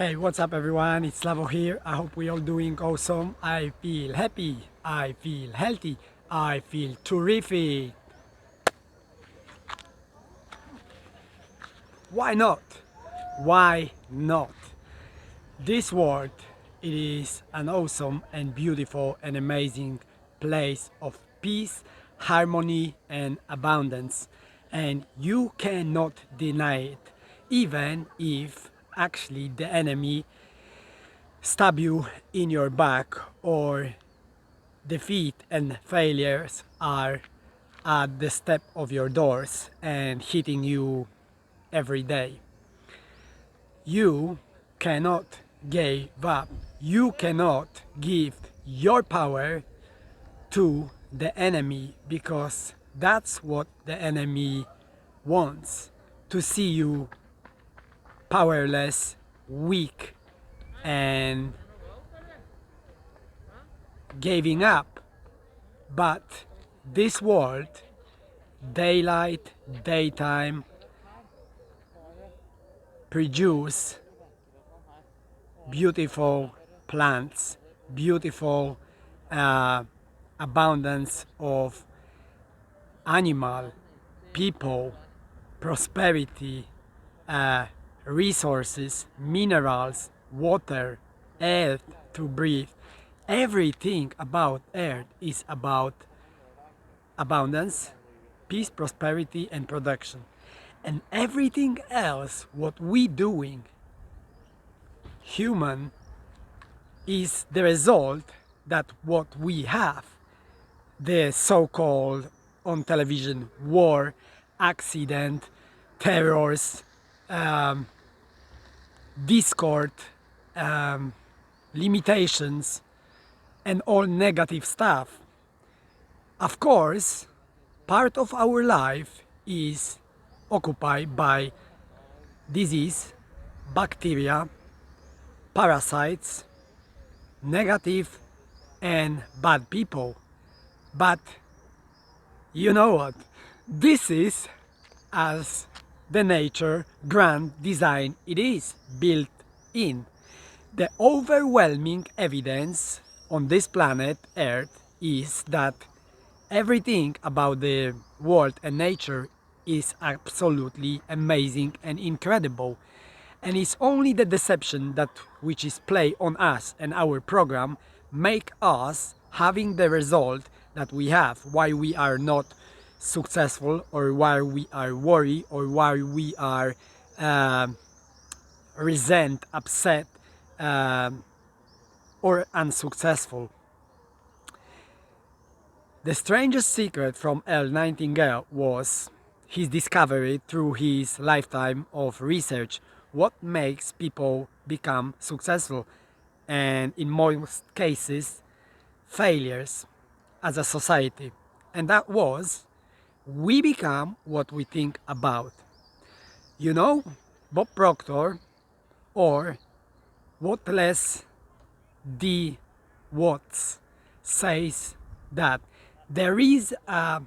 Hey, what's up everyone? It's Slavo here. I hope we all doing awesome. I feel happy, I feel healthy, I feel terrific. Why not? Why not? This world, it is an awesome and beautiful and amazing place of peace, harmony and abundance. And you cannot deny it, even if actually the enemy stab you in your back or defeat and failures are at the step of your doors and hitting you every day. You cannot give up. You cannot give your power to the enemy because that's what the enemy wants, to see you powerless, weak and giving up. But this world, daylight, daytime, produce beautiful plants, beautiful abundance of animal, people, prosperity, resources, minerals, water, earth to breathe. Everything about earth is about abundance, peace, prosperity and production. And everything else what we doing human is the result that what we have, the so-called on television war, accident, terrors, um, discord, limitations and all negative stuff. Of course, part of our life is occupied by disease, bacteria, parasites, negative and bad people. But you know what? This is as the nature grand design it is built in. The overwhelming evidence on this planet Earth is that everything about the world and nature is absolutely amazing and incredible. And it's only the deception that which is play on us and our program make us having the result that we have, why we are not successful or why we are worried or why we are resent, upset or unsuccessful. The strangest secret from Earl Nightingale was his discovery through his lifetime of research what makes people become successful and in most cases failures as a society, and that was we become what we think about. You know, Bob Proctor or Wallace D. Watts says that there is a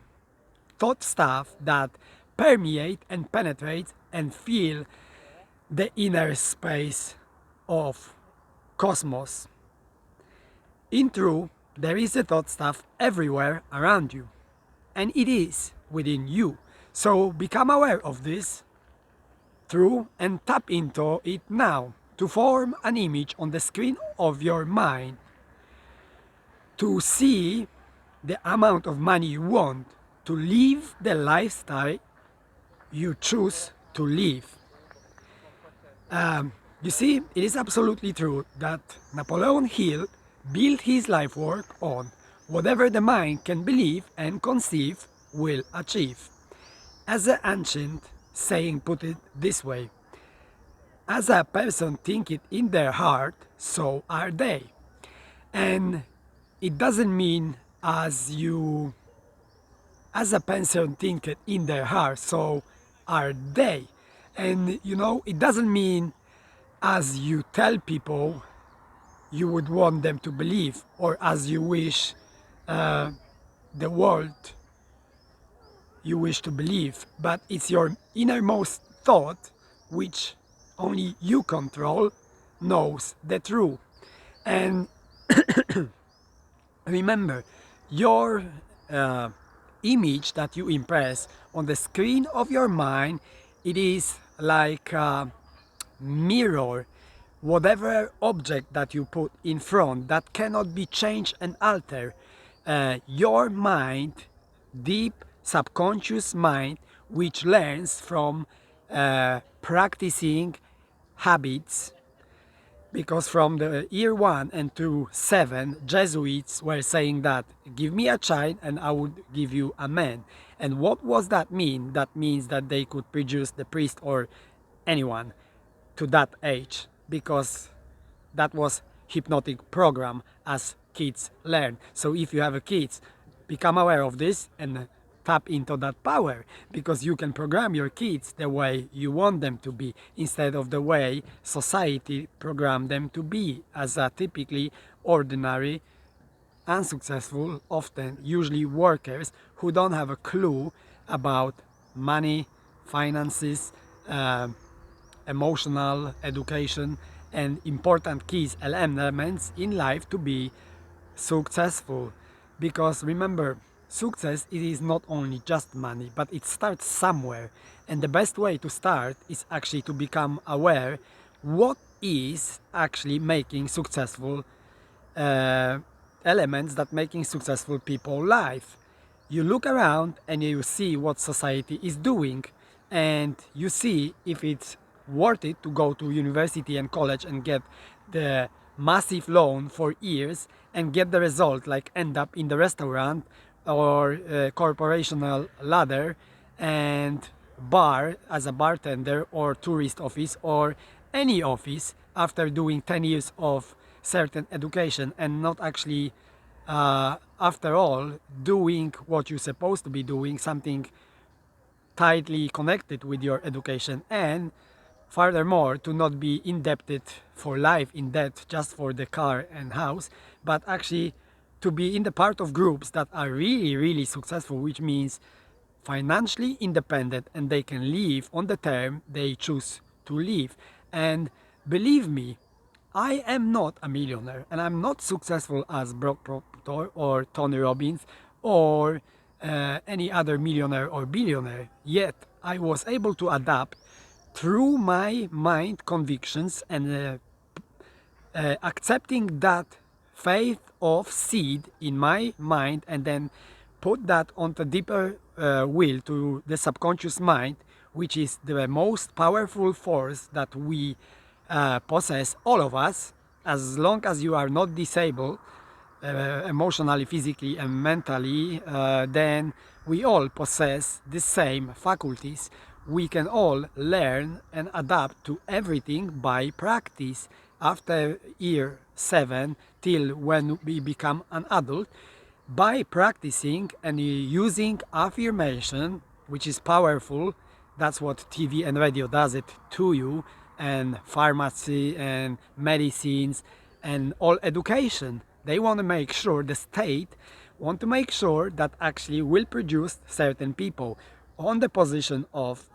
thought stuff that permeate and penetrate and fill the inner space of cosmos. In truth, there is a thought stuff everywhere around you, and it is within you. So become aware of this through and tap into it now to form an image on the screen of your mind to see the amount of money you want to live the lifestyle you choose to live. You see, it is absolutely true that Napoleon Hill built his life work on whatever the mind can believe and conceive will achieve. As the ancient saying put it this way, as a person thinketh in their heart, so are they. And it doesn't mean as a person thinketh in their heart, so are they. And you know, it doesn't mean as you tell people you would want them to believe or as you wish the world you wish to believe, but it's your innermost thought which only you control knows the truth. And remember, your uh, image that you impress on the screen of your mind, it is like a mirror. Whatever object that you put in front that cannot be changed and altered, your mind, deep subconscious mind, which learns from practicing habits, because from the year 1 and to 7 Jesuits were saying that give me a child and I would give you a man. And what was that mean? That means that they could produce the priest or anyone to that age, because that was hypnotic program as kids learn. So if you have a kids, become aware of this and tap into that power, because you can program your kids the way you want them to be instead of the way society programmed them to be, as a typically ordinary, unsuccessful, often usually workers who don't have a clue about money, finances, uh, emotional education, and important keys elements in life to be successful. Because remember, success, it is not only just money, but it starts somewhere. And the best way to start is actually to become aware what is actually making successful uh, elements that making successful people life. You look around and you see what society is doing, and you see if it's worth it to go to university and college and get the massive loan for years and get the result like end up in the restaurant or corporational ladder and bar as a bartender or tourist office or any office after doing 10 years of certain education and not actually after all doing what you're supposed to be doing, something tightly connected with your education, and furthermore to not be indebted for life in debt just for the car and house, but actually to be in the part of groups that are really successful, which means financially independent and they can live on the term they choose to live. And believe me, I am not a millionaire and I'm not successful as Brock Proctor or Tony Robbins or any other millionaire or billionaire, yet I was able to adapt through my mind convictions and accepting that faith of seed in my mind and then put that on the deeper will to the subconscious mind, which is the most powerful force that we possess, all of us, as long as you are not disabled emotionally, physically and mentally, then we all possess the same faculties. We can all learn and adapt to everything by practice. After year 7 till when we become an adult, by practicing and using affirmation, which is powerful. That's what TV and radio does it to you, and pharmacy and medicines and all education. They want to make sure, the state want to make sure that actually will produce certain people on the position of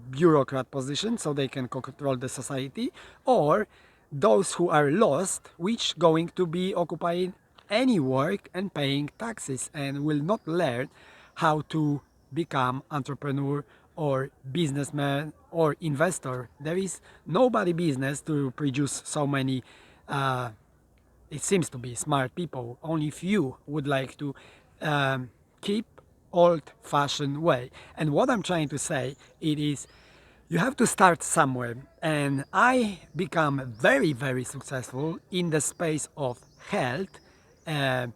bureaucrat position so they can control the society, or those who are lost, which going to be occupying any work and paying taxes and will not learn how to become entrepreneur or businessman or investor. There is nobody business to produce so many it seems to be smart people. Only few would like to keep old-fashioned way. And what I'm trying to say, it is you have to start somewhere. And I become very successful in the space of health, uh,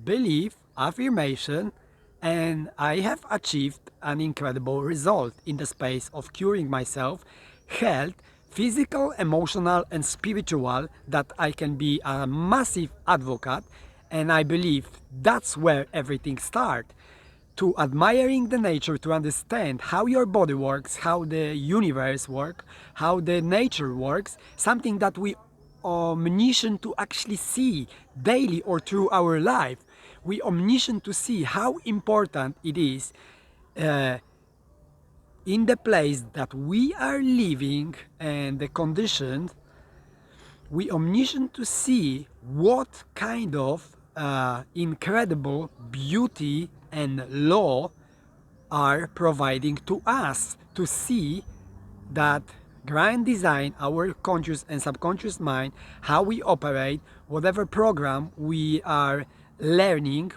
belief, affirmation, and I have achieved an incredible result in the space of curing myself, health, physical, emotional, and spiritual, that I can be a massive advocate. And I believe that's where everything starts. To admiring the nature, to understand how your body works, how the universe works, how the nature works, something that we omniscient to actually see daily or through our life. We omniscient to see how important it is uh, in the place that we are living and the conditions we omniscient to see what kind of incredible beauty and law are providing to us to see that grand design, our conscious and subconscious mind, how we operate, whatever program we are learning,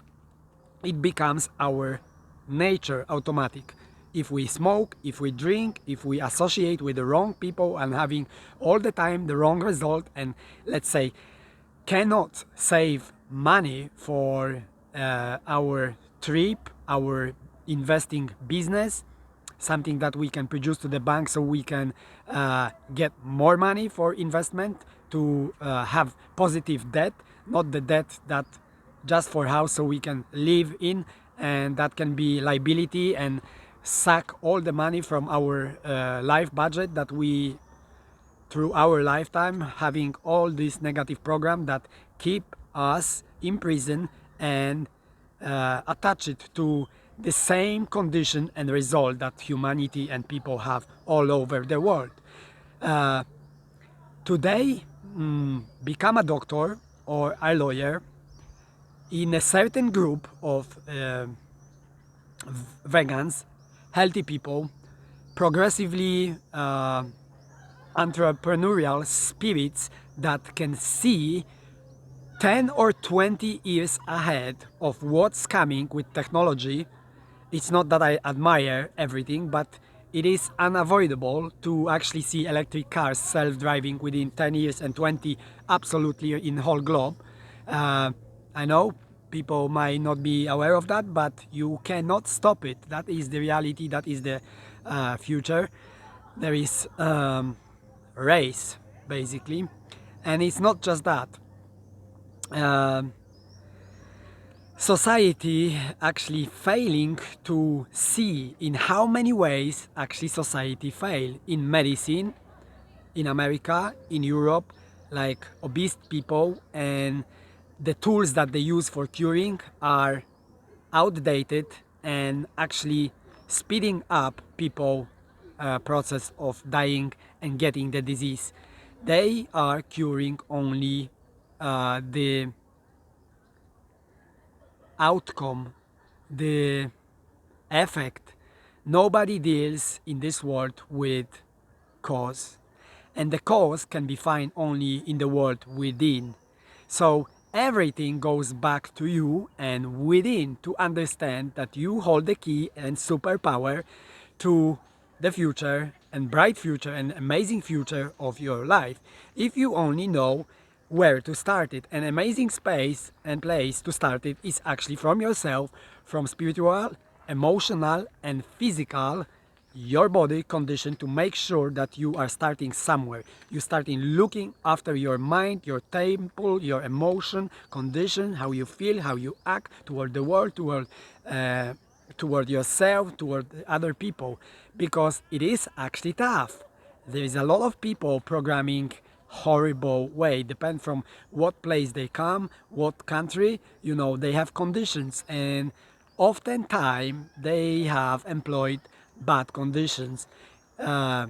it becomes our nature automatic. If we smoke, if we drink, if we associate with the wrong people and having all the time the wrong result, and let's say cannot save money for our trip, our investing business, something that we can produce to the bank so we can get more money for investment, to have positive debt, not the debt that just for house so we can live in, and that can be liability and suck all the money from our life budget that we through our lifetime having all this negative program that keep us in prison and attach it to the same condition and result that humanity and people have all over the world. Uh, Today, become a doctor or a lawyer in a certain group of vegans, healthy people, progressively entrepreneurial spirits that can see 10 or 20 years ahead of what's coming with technology. It's not that I admire everything, but it is unavoidable to actually see electric cars self-driving within 10 years and 20 absolutely in the whole globe. I know people might not be aware of that, but you cannot stop it. That is the reality, that is the future. There is race, basically. And it's not just that. Um Society actually failing to see in how many ways actually society fail in medicine, in America, in Europe, like obese people, and the tools that they use for curing are outdated and actually speeding up people process of dying and getting the disease. They are curing only the outcome, the effect. Nobody deals in this world with cause, and the cause can be found only in the world within. So everything goes back to you and within to understand that you hold the key and superpower to the future and bright future and amazing future of your life, if you only know where to start it. An amazing space and place to start it is actually from yourself, from spiritual, emotional and physical, your body condition, to make sure that you are starting somewhere. You starting looking after your mind, your temple, your emotion condition, how you feel, how you act toward the world, toward yourself, toward other people, because it is actually tough. There is a lot of people programming horrible way, depend from what place they come, what country, they have conditions, and oftentimes they have employed bad conditions, to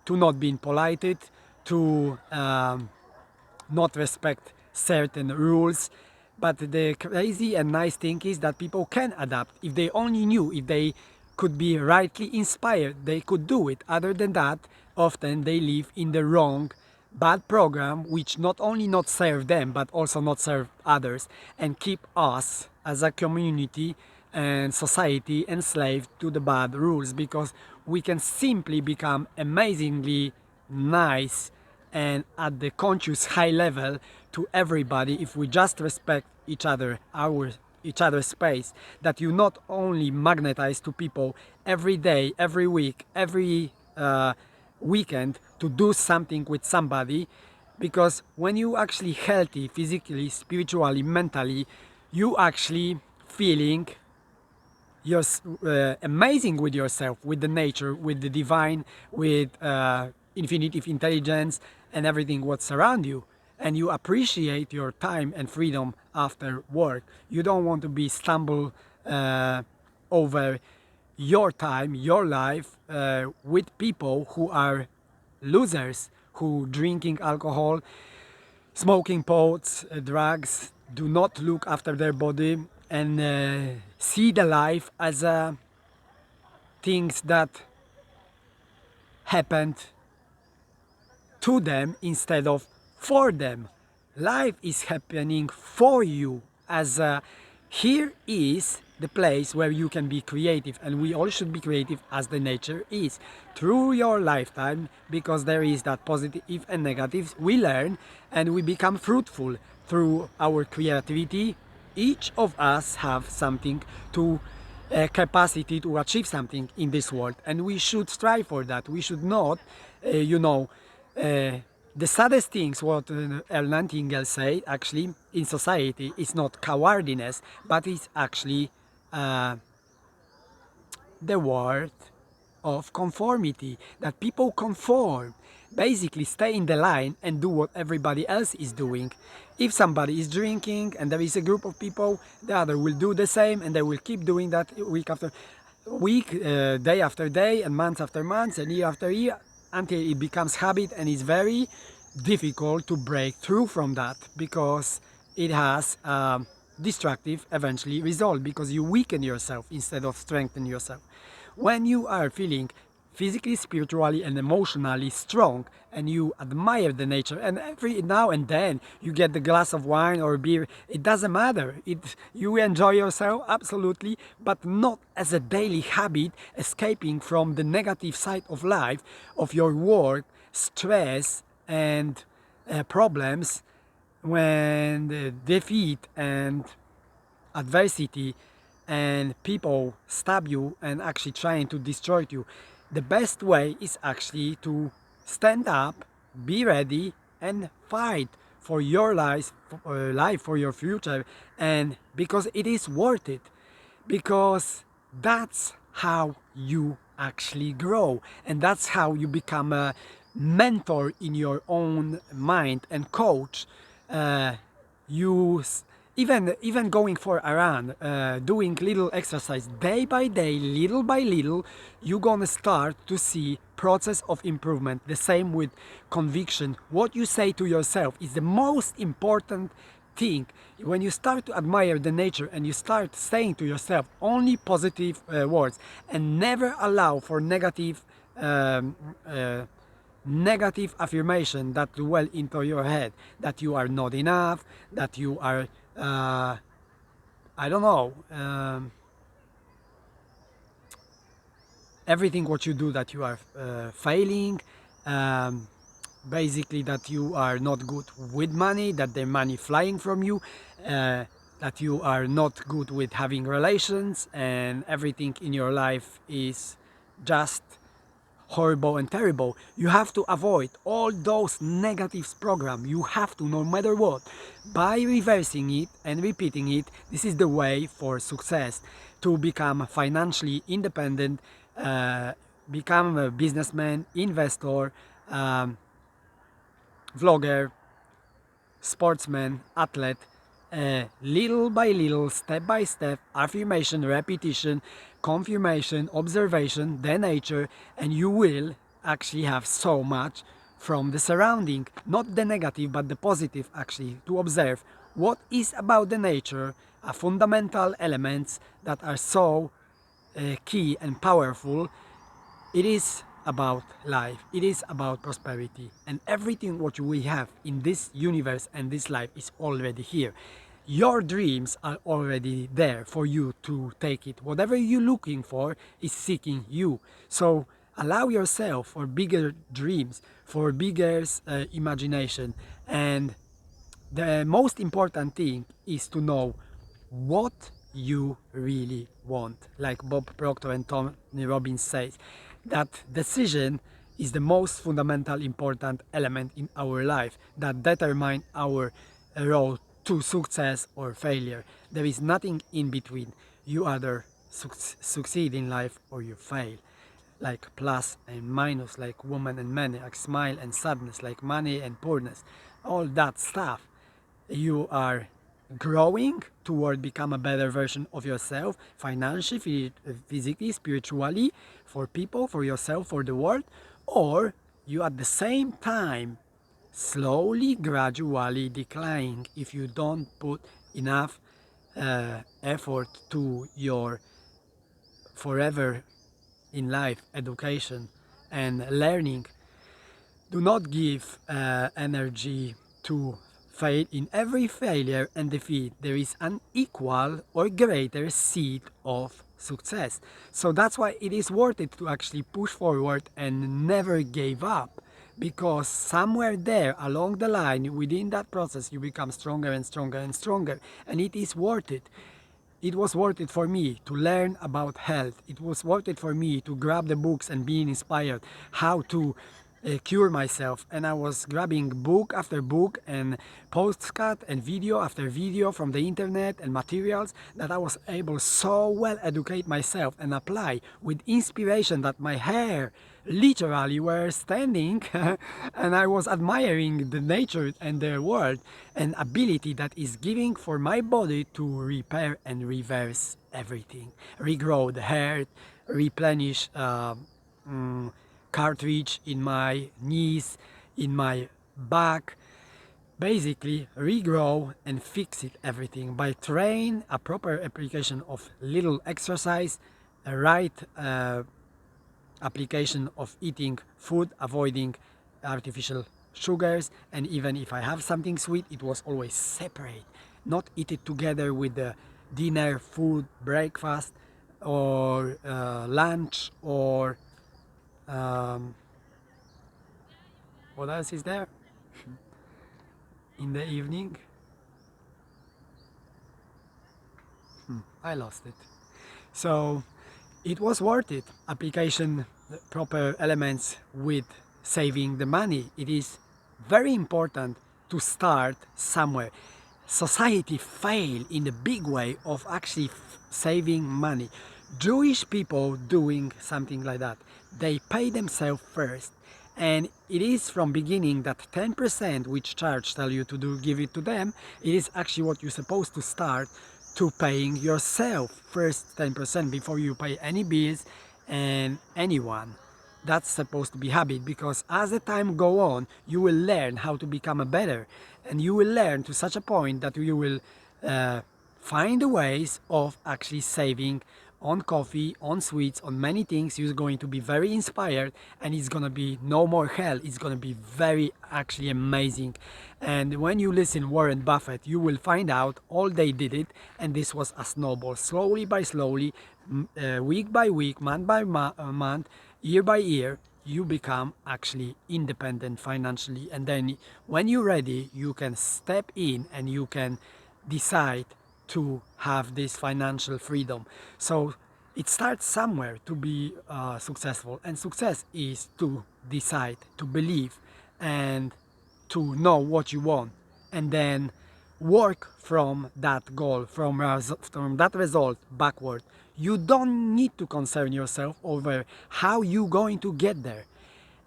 not being polite, to not respect certain rules. But the crazy and nice thing is that people can adapt. If they only knew, if they could be rightly inspired, they could do it. Other than that, often they live in the wrong, bad program, which not only not serve them, but also not serve others, and keep us as a community and society enslaved to the bad rules, because we can simply become amazingly nice and at the conscious high level to everybody if we just respect each other, each other's space, that you not only magnetize to people every day, every week, every weekend to do something with somebody, because when you actually healthy physically, spiritually, mentally, you actually feeling you're amazing with yourself, with the nature, with the divine, with infinitive intelligence and everything what's around you, and you appreciate your time and freedom after work. You don't want to be stumbled over your time, your life with people who are losers, who drinking alcohol, smoking pots, drugs, do not look after their body and see the life as things that happened to them instead of for them. Life is happening for you, as here is the place where you can be creative, and we all should be creative as the nature is through your lifetime, because there is that positive and negative we learn and we become fruitful through our creativity. Each of us have something to capacity to achieve something in this world, and we should strive for that. We should not, the saddest things what Earl Nightingale said actually in society is not cowardliness, but it's actually uh, the word of conformity, that people conform, basically stay in the line and do what everybody else is doing. If somebody is drinking and there is a group of people, the other will do the same, and they will keep doing that week after week, day after day, and month after month, and year after year, until it becomes habit, and it's very difficult to break through from that, because it has destructive eventually result, because you weaken yourself instead of strengthen yourself. When you are feeling physically, spiritually and emotionally strong, and you admire the nature, and every now and then you get the glass of wine or beer, it doesn't matter, you enjoy yourself absolutely, but not as a daily habit, escaping from the negative side of life, of your work, stress and problems, when the defeat and adversity and people stab you and actually trying to destroy you. The best way is actually to stand up, be ready and fight for your life, for your future, and because it is worth it, because that's how you actually grow, and that's how you become a mentor in your own mind and coach. You even going for a run, doing little exercise day by day, little by little, you're gonna start to see process of improvement. The same with conviction. What you say to yourself is the most important thing. When you start to admire the nature and you start saying to yourself only positive words, and never allow for um, uh, negative affirmation that dwell into your head, that you are not enough, that you are I don't know, everything what you do, that you are failing, um, basically that you are not good with money, that the money flying from you, that you are not good with having relations, and everything in your life is just horrible and terrible. You have to avoid all those negative programs. You have to, no matter what. By reversing it and repeating it, this is the way for success, to become financially independent, become a businessman, investor, um, vlogger, sportsman, athlete, little by little, step by step, affirmation, repetition, confirmation, observation, then nature, and you will actually have so much from the surrounding, not the negative but the positive, actually, to observe what is about the nature, fundamental elements that are so key and powerful. It is about life, it is about prosperity, and everything what we have in this universe and this life is already here. Your dreams are already there for you to take it. Whatever you're looking for is seeking you. So allow yourself for bigger dreams, for bigger imagination, and the most important thing is to know what you really want. Like Bob Proctor and Tony Robbins says, that decision is the most fundamental important element in our life that determine our road to success or failure. There is nothing in between. You either succeed in life or you fail, like plus and minus, like woman and man, like smile and sadness, like money and poorness, all that stuff. You are growing toward become a better version of yourself, financially, physically, spiritually, for people, for yourself, for the world, or you at the same time slowly, gradually declining if you don't put enough effort to your forever in life education and learning. Do not give energy to fail. In every failure and defeat there is an equal or greater seed of success. So that's why it is worth it to actually push forward and never give up, because somewhere there along the line within that process you become stronger and stronger and stronger, and it is worth it. It was worth it for me to learn about health. It was worth it for me to grab the books and being inspired how to cure myself. And I was grabbing book after book and postcard and video after video from the internet and materials that I was able so well educate myself and apply with inspiration that my hair literally were standing and I was admiring the nature and the world and ability that is giving for my body to repair and reverse everything, regrow the hair, replenish cartridge in my knees, in my back, basically regrow and fix it everything by train a proper application of little exercise, a right application of eating food, avoiding artificial sugars, and even if I have something sweet, it was always separate, not eat it together with the dinner, food, breakfast, or lunch, or what else is there in the evening? I lost it. So it was worth it. Application proper elements with saving the money. It is very important to start somewhere. Society failed in a big way of actually saving money. Jewish people doing something like that. They pay themselves first. And it is from beginning that 10% which church tell you to do, give it to them, it is actually what you're supposed to start to paying yourself first 10% before you pay any bills and anyone. That's supposed to be habit, because as the time go on you will learn how to become a better, and you will learn to such a point that you will find the ways of actually saving on coffee, on sweets, on many things. You're going to be very inspired, and it's gonna be no more hell. It's gonna be very actually amazing. And when you listen Warren Buffett, you will find out all they did it, and this was a snowball, slowly by slowly, week by week, month by month, year by year. You become actually independent financially, and then when you're ready you can step in and you can decide to have this financial freedom. So it starts somewhere to be successful, and success is to decide, to believe, and to know what you want, and then work from that goal, from that result backward. You don't need to concern yourself over how you're going to get there.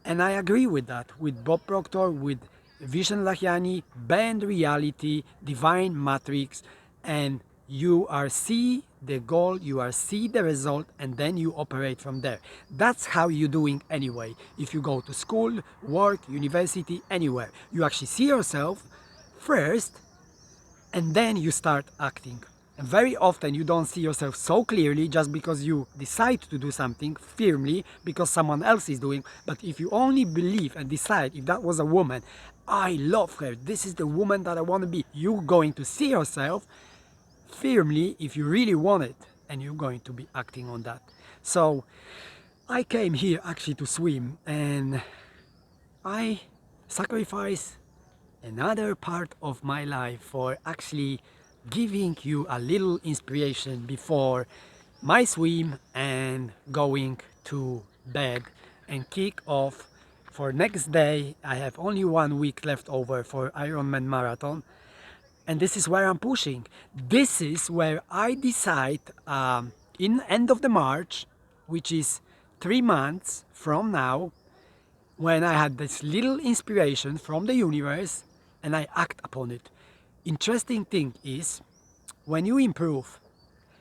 And I agree with that, with Bob Proctor, with Vishen Lakhiani, Bend Reality, Divine Matrix, and you are see the goal, you are see the result, and then you operate from there. That's how you're doing anyway. If you go to school, work, university, anywhere, you actually see yourself first, and then you start acting. And very often you don't see yourself so clearly just because you decide to do something firmly because someone else is doing. But if you only believe and decide, if that was a woman, I love her, this is the woman that I want to be, you're going to see yourself firmly if you really want it, and you're going to be acting on that. So I came here actually to swim, and I sacrifice another part of my life for actually giving you a little inspiration before my swim and going to bed and kick off for next day. I have only 1 week left over for Ironman Marathon, and this is where I'm pushing. This is where I decide in end of the March, which is 3 months from now, when I had this little inspiration from the universe and I act upon it. Interesting thing is, when you improve,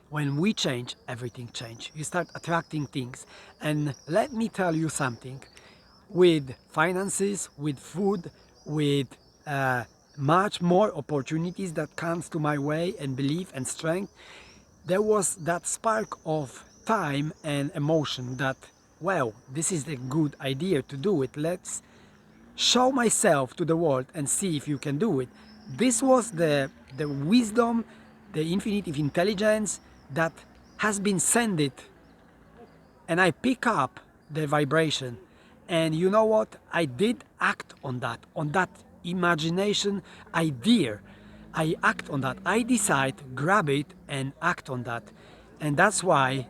when we change, everything change. You start attracting things. And let me tell you something, with finances, with food, with much more opportunities that comes to my way, and belief and strength, there was that spark of time and emotion that, well, this is a good idea to do it. Let's show myself to the world and see if you can do it. This was the wisdom, the infinite intelligence that has been sent it, and I pick up the vibration. And you know what? I did act on that imagination idea. I act on that. I decide, grab it, and act on that. And that's why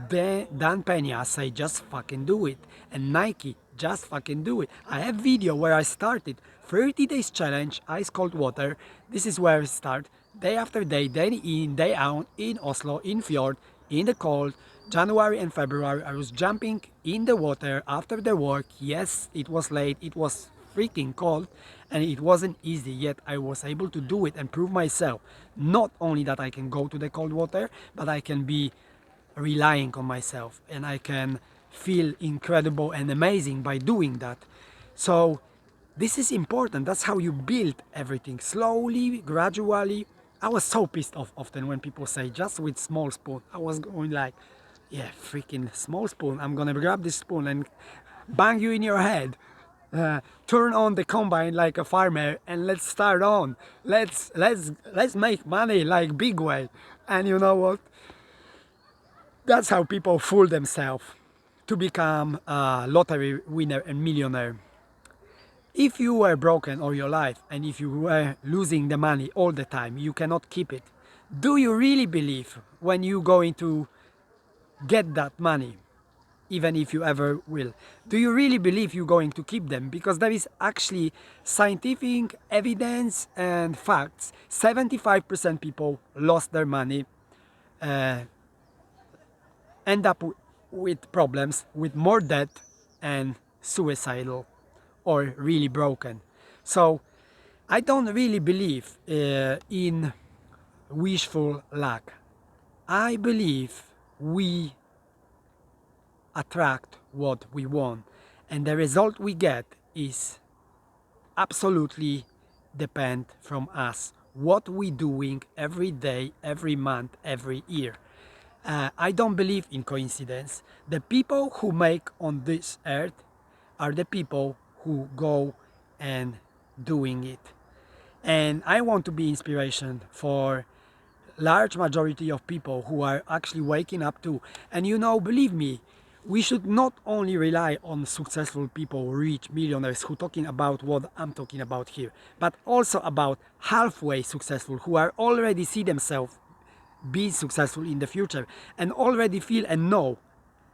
Dan Peña say just fucking do it. And Nike, just fucking do it. I have video where I started 30 days challenge, ice cold water. This is where I start. Day after day, day in, day out, in Oslo, in fjord, in the cold. January and February, I was jumping in the water after the work. Yes, it was late, it was freaking cold, and it wasn't easy, yet I was able to do it and prove myself. Not only that I can go to the cold water, but I can be relying on myself, and I can feel incredible and amazing by doing that. So this is important. That's how you build everything, slowly, gradually. I was so pissed off often when people say just with small spoon. I was going like, yeah, freaking small spoon. I'm gonna grab this spoon and bang you in your head. Turn on the combine like a farmer and let's start on. Let's make money like big way. And you know what? That's how people fool themselves to become a lottery winner and millionaire. If you were broken all your life and if you were losing the money all the time, you cannot keep it. Do you really believe when you're going to get that money, even if you ever will? Do you really believe you're going to keep them? Because there is actually scientific evidence and facts. 75% people lost their money, end up with problems, with more debt and suicidal or really broken. So I don't really believe in wishful luck. I believe we attract what we want, and the result we get is absolutely depend from us, what we doing every day, every month, every year. I don't believe in coincidence. The people who make on this earth are the people who go and doing it. And I want to be inspiration for large majority of people who are actually waking up too. And you know, believe me, we should not only rely on successful people, rich millionaires who talking about what I'm talking about here, but also about halfway successful who are already see themselves be successful in the future and already feel and know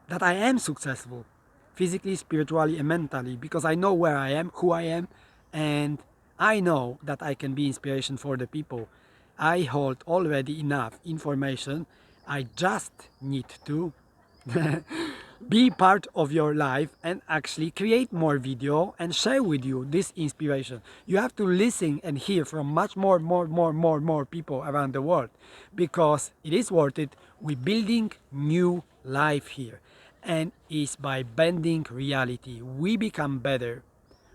that I am successful physically, spiritually, and mentally, because I know where I am, who I am, and I know that I can be inspiration for the people. I hold already enough information. I just need to be part of your life and actually create more video and share with you this inspiration. You have to listen and hear from much more people around the world, because it is worth it. We're building new life here, and it's by bending reality. We become better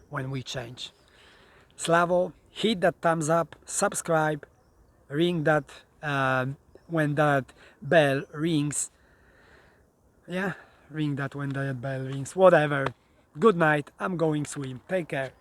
when we change. Slavo, hit that thumbs up, subscribe, ring that when that bell rings. Yeah, ring that when the bell rings. Whatever. Good night. I'm going swim. Take care.